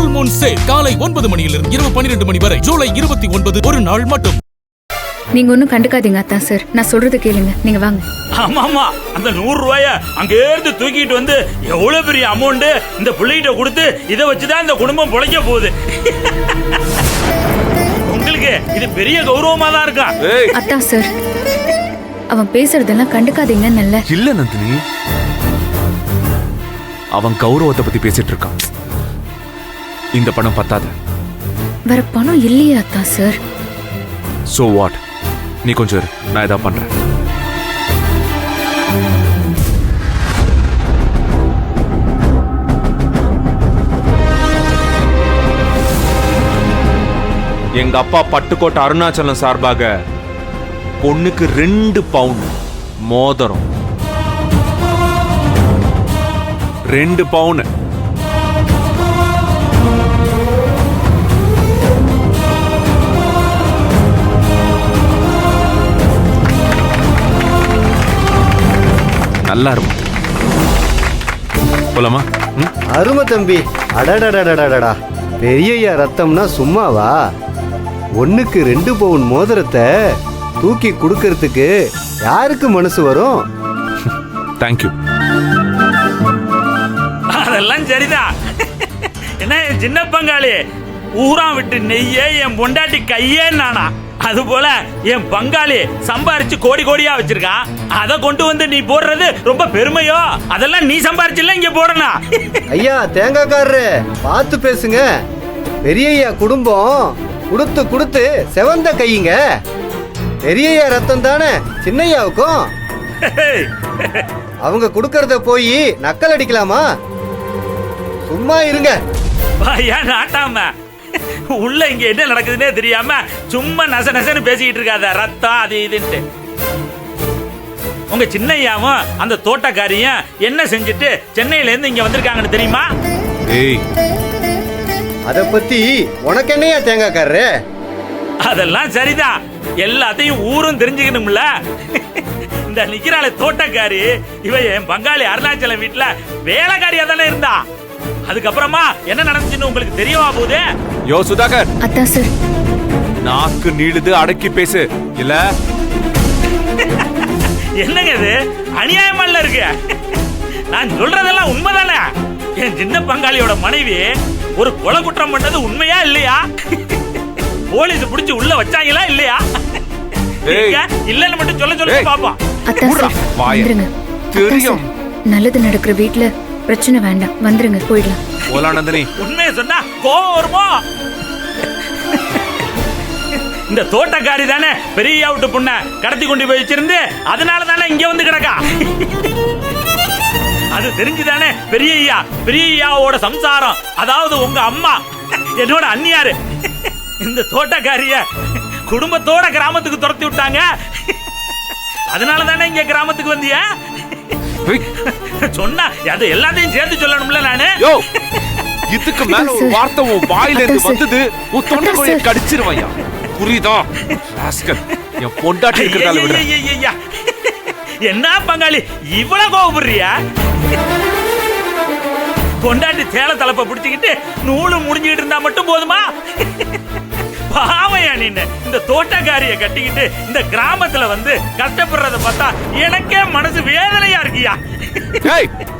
Full Moon sale காலை 9 மணியிலிருந்து இரவு 12 மணி வரை ஜூலை 29 ஒரு நாள் மட்டும். நீங்க ஒன்னும் கண்டுக்காதீங்க அத்தா சார், நான் சொல்றது கேளுங்க, நீங்க வாங்க. ஆமாமா, அந்த 100 ரூபாய அங்க இருந்து தூக்கிட்டு வந்து எவ்வளவு பெரிய அமௌண்ட் இந்த பிள்ளைகிட்ட கொடுத்து இதை வச்சுதான் இந்த குடும்பம் பொழைக்க போகுது. உங்களுக்கு இது பெரிய கௌரவமா தான் இருக்கா. அத்தா சார், அவன் பேசுறதெல்லாம் கண்டுக்காதீங்க. நல்ல இல்ல நந்தினி, அவன் கௌரவத்தை பத்தி பேசிட்டு இருக்கான். இந்த பணம் பத்தாது. வேற பணம் இல்லையா அத்தா சார்? சோ வாட், நீ கொஞ்சம் இரு, நான் ஏதாவது பண்றேன். எங்க அப்பா பட்டுக்கோட்டை அருணாச்சலம் சார்பாக பொண்ணுக்கு 2 பவுன் மோதிரம், 2 பவுன். நல்லா இருக்கும். போலாமா? அருமை தம்பி. அடடடடடடா, பெரிய ரத்தம்னா சும்மாவா? 1க்கு 2 பவுன் மோதிரத்தை தூக்கி கொடுக்கறதுக்கு யாருக்கு மனசு வரும்? தேங்க்யூ. அதெல்லாம் சரிதான். என்ன சின்ன பங்காளி, ஊரா விட்டு நெய்யே என் பொண்டாட்டி கையே நானா, அது போல என் பங்காளி சம்பாரிச்சு கோடி கோடியா வச்சிருக்கான். அத கொண்டு வந்து நீ போடுறது ரொம்ப பெருமையோ? அதெல்லாம் நீ சம்பாரிச்சுல இங்க போடணும். ஐயா தேங்காய்க்காரரு, பார்த்து பேசுங்க. பெரியய்யா குடும்பம் கொடுத்து கொடுத்து செவந்த கையுங்க. பெரியய்யா ரத்தம் தானே சின்னையாவுக்கும். அவங்க கொடுக்கறத போய் நக்கல் அடிக்கலாமா? சும்மா இருங்க. நாட்டாம உள்ள இங்க என்ன நடக்குதுன்னே தெரியாம சும்மா நச நசன்னு பேசிக்கிட்டு இருக்காத. ரத்தம் அது இதுன்ட்டு. உங்க சின்னையாவும் அந்த தோட்டக்காரியும் என்ன செஞ்சுட்டு சென்னையில இருந்து இங்க வந்திருக்காங்கன்னு தெரியுமா? அத பத்தி உனக்கு என்னையா தேங்காய்க்காரரு? அதெல்லாம் சரிதான், எல்லாத்தையும் ஊரும் தெரிஞ்சுக்கணும்ல. இந்த நிக்கிறாள தோட்டக்காரி, இவ என் பங்காளி அருணாச்சலம் வீட்டுல வேலைக்காரியா தானே இருந்தா. அதுக்கப்புறமா என்ன நடந்துச்சுன்னு உங்களுக்கு தெரியவா போகுது? யோ சுதாகர். அத்தா சார், நாக்கு நீளுது, அடக்கி பேசு. இல்ல என்னங்க இது அநியாயமா இருக்கு? நான் சொல்றதெல்லாம் உண்மைதானே? என் சின்ன பங்காளியோட மனைவி ஒரு கொலை குற்றம் பண்ணது உண்மையா இல்லையா? போலீஸ் புடிச்சு உள்ள வச்சாங்களா இல்லையா? இல்லன்னு மட்டும் சொல்ல பாப்போம். அத்தா சார் வந்துருங்க. தெரியும், நல்லது நடக்கிற வீட்ல பிரச்சனை வேண்டாம், வந்துருங்க, போயிடலாம். போலா நந்தினி. உண்மையை சொன்னா கோவம் வருமோ? இந்த தோட்டக்காரி தானே பெரிய விட்டு பொண்ண கடத்தி கொண்டு போய் வச்சிருந்து அதனால தானே இங்க வந்து கிடக்கா. அது தெரிஞ்சுதானே பெரியய்யாவோட சம்சாரம், அதாவது உங்க அம்மா என்னோட அண்ணியாரு இந்த தோட்டக்காரிய குடும்பத்தோட கிராமத்துக்கு துரத்தி விட்டாங்க. அதனால தானே இங்க கிராமத்துக்கு வந்திய சொன்னா அது எல்லாத்தையும் சேர்த்து சொல்லணும்ல நானு. இதுக்கு மேல ஒரு வார்த்தை உன் வாயில இருந்து வந்தது உன் தொண்டை கோயை கடிச்சிருவையா, புரியுதா? என் பொண்டாட்டி இருக்கிறதால விடுறேன். என்ன பங்காளி இவ்வளவு கோவப்படுறியா? பொண்டாட்டி சேல தலைப்ப பிடிச்சுக்கிட்டு நூலு முடிஞ்சுக்கிட்டு இருந்தா மட்டும் போதுமா? பாவையா நீன்னு இந்த தோட்டக்காரிய கட்டிக்கிட்டு இந்த கிராமத்துல வந்து கஷ்டப்படுறத பார்த்தா எனக்கே மனசு வேதனையா இருக்கியா?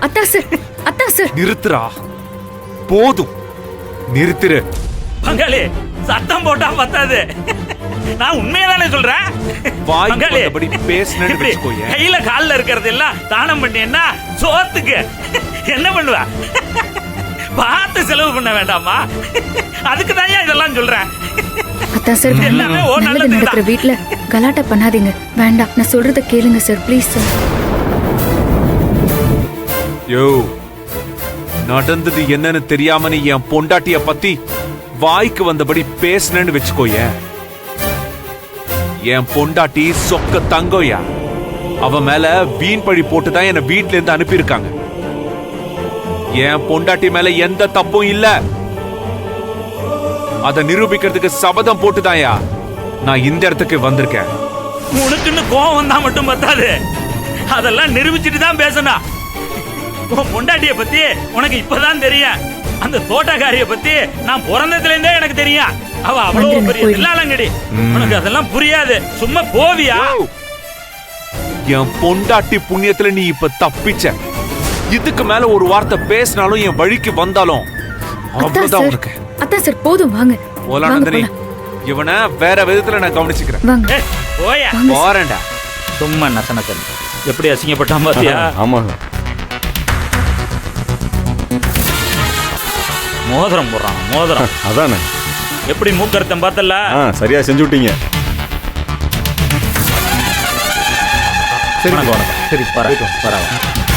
அத்தா சார், அத்தா சார் நிறுத்துறா, போதும் நிறுத்துரு. பங்காளி சத்தம் போட்டா பத்தாது, நான் உண்மையதானே சொல்றேன். கையில கால்ல இருக்கிறது எல்லாம் தானம் பண்ணீங்கன்னா சோத்துக்கு என்ன பண்ணுவ? பார்த்து செலவு பண்ண வேண்டாமா? அதுக்கு தான் இதெல்லாம் சொல்றேன். அத்தா சார், நல்லது நடக்கிற வீட்ல கலாட்டா பண்ணாதீங்க, வேண்டாம். நான் சொல்றத கேளுங்க சார், ப்ளீஸ் சார். யோ, நடந்தது என்னன்னு தெரியாம நீ என் பொண்டாட்டிய பத்தி வாய்க்கு வந்தபடி பேசுனேன்னு வச்சுக்கோய. என் பொண்டாட்டி சொக்க தங்கோயா, அவ மேல வீண் பழி போட்டுதான் என்ன வீட்ல இருந்து அனுப்பியிருக்காங்க. என் பொண்டாட்டி மேல எந்த தப்பும் இல்ல. அதை நிரூபிக்கிறதுக்கு சபதம் போட்டுதாயா நான் இந்த இடத்துக்கு வந்திருக்கேன். உனக்குன்னு கோவம் வந்தா மட்டும் பத்தாது, அதெல்லாம் நிரூபிச்சுட்டு தான் பேசணும். உன் பொண்டாட்டிய பத்தி உனக்கு இப்பதான் தெரியும். அந்த தோட்டக்காரிய பத்தி நான் பிறந்ததுல இருந்தே எனக்கு தெரியும். அவ அவ்வளவு வந்துருங்க, பெரிய போயிடுங்க. தில்லாலங்கடி. உனக்கு அதெல்லாம் புரியாது. சும்மா போவியா? யோ, என் பொண்டாட்டி புண்ணியத்துல நீ இப்ப தப்பிச்ச. இதுக்கு மேல ஒரு வார்த்தை பேசினாலும் என் வழிக்கு வந்தாலும் அதான் அவ்வளவுதான் சார் உனக்கு. அதான் சார் போதும் வாங்க. போலாம் வாங்க, நந்தினி, போலாம். இவனை வேற விதத்துல நான் கவனிச்சுக்கிறேன். வாங்க ஏய், போயா. வாங்க சார். போறேன்டா. சும்மா நசனசன் எப்படி அசிங்கப்பட்டான் பாத்தியா? ஆமாங்க. மோதிரம் போடுறான் மோதிரம். அதானே. எப்படி மூக்கருத்தம் பார்த்தல? சரியா செஞ்சு விட்டீங்க. வணக்கம் வணக்கம். சரி வரேன்.